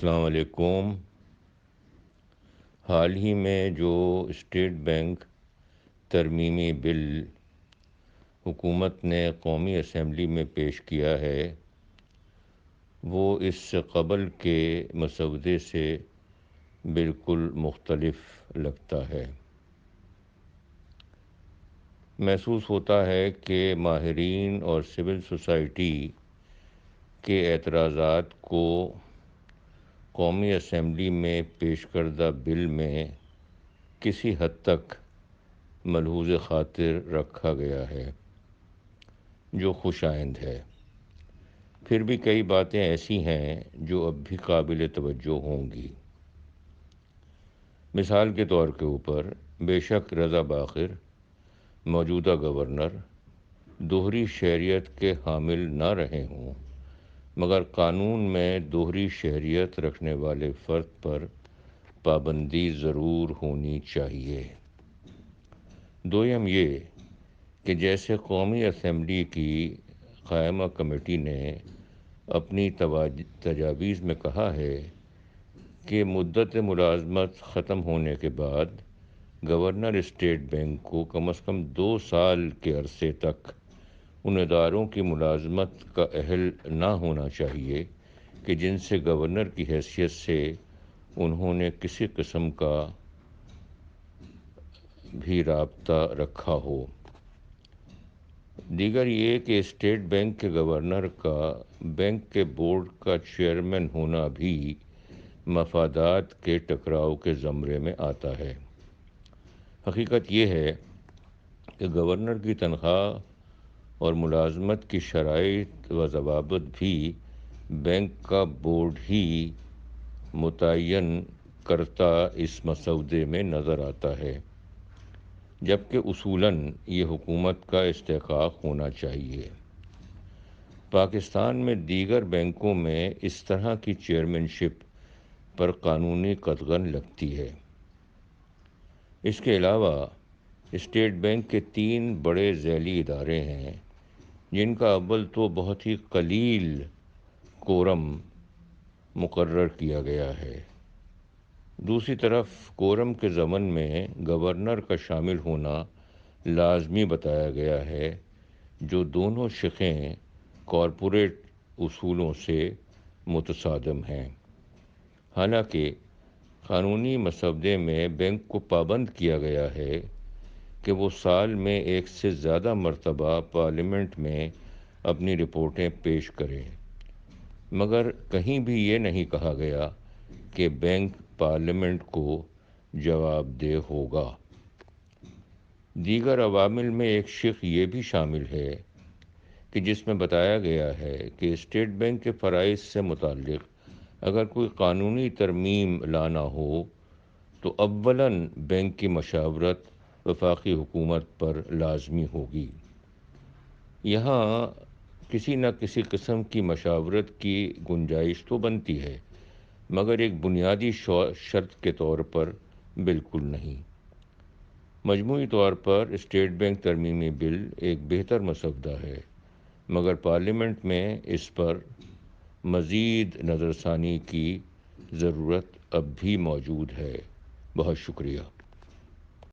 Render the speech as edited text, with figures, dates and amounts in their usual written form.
السلام علیکم۔ حال ہی میں جو اسٹیٹ بینک ترمیمی بل حکومت نے قومی اسمبلی میں پیش کیا ہے وہ اس سے قبل کے مسودے سے بالکل مختلف لگتا ہے۔ محسوس ہوتا ہے کہ ماہرین اور سول سوسائٹی کے اعتراضات کو قومی اسمبلی میں پیش کردہ بل میں کسی حد تک ملحوظ خاطر رکھا گیا ہے، جو خوش آئند ہے۔ پھر بھی کئی باتیں ایسی ہیں جو اب بھی قابل توجہ ہوں گی۔ مثال کے طور کے اوپر بے شک رضا باقر موجودہ گورنر دوہری شہریت کے حامل نہ رہے ہوں، مگر قانون میں دوہری شہریت رکھنے والے فرد پر پابندی ضرور ہونی چاہیے۔ دویم یہ کہ جیسے قومی اسمبلی کی قائمہ کمیٹی نے اپنی تجاویز میں کہا ہے کہ مدت ملازمت ختم ہونے کے بعد گورنر اسٹیٹ بینک کو کم از کم 2 سال کے عرصے تک ان اداروں کی ملازمت کا اہل نہ ہونا چاہیے کہ جن سے گورنر کی حیثیت سے انہوں نے کسی قسم کا بھی رابطہ رکھا ہو۔ دیگر یہ کہ اسٹیٹ بینک کے گورنر کا بینک کے بورڈ کا چیئرمین ہونا بھی مفادات کے ٹکراؤ کے زمرے میں آتا ہے۔ حقیقت یہ ہے کہ گورنر کی تنخواہ اور ملازمت کی شرائط و ضوابط بھی بینک کا بورڈ ہی متعین کرتا اس مسودے میں نظر آتا ہے، جبکہ اصولاً یہ حکومت کا استحقاق ہونا چاہیے۔ پاکستان میں دیگر بینکوں میں اس طرح کی چیئرمین شپ پر قانونی قدغن لگتی ہے۔ اس کے علاوہ اسٹیٹ بینک کے 3 بڑے ذیلی ادارے ہیں جن کا اول تو بہت ہی قلیل کورم مقرر کیا گیا ہے۔ دوسری طرف کورم کے ضمن میں گورنر کا شامل ہونا لازمی بتایا گیا ہے، جو دونوں شقیں کارپوریٹ اصولوں سے متصادم ہیں۔ حالانکہ قانونی مسودے میں بینک کو پابند کیا گیا ہے کہ وہ سال میں 1 سے زیادہ مرتبہ پارلیمنٹ میں اپنی رپورٹیں پیش کرے، مگر کہیں بھی یہ نہیں کہا گیا کہ بینک پارلیمنٹ کو جواب دہ ہوگا۔ دیگر عوامل میں ایک شق یہ بھی شامل ہے کہ جس میں بتایا گیا ہے کہ اسٹیٹ بینک کے فرائض سے متعلق اگر کوئی قانونی ترمیم لانا ہو تو اولاً بینک کی مشاورت وفاقی حکومت پر لازمی ہوگی۔ یہاں کسی نہ کسی قسم کی مشاورت کی گنجائش تو بنتی ہے، مگر ایک بنیادی شرط کے طور پر بالکل نہیں۔ مجموعی طور پر اسٹیٹ بینک ترمیمی بل ایک بہتر مسودہ ہے، مگر پارلیمنٹ میں اس پر مزید نظر ثانی کی ضرورت اب بھی موجود ہے۔ بہت شکریہ۔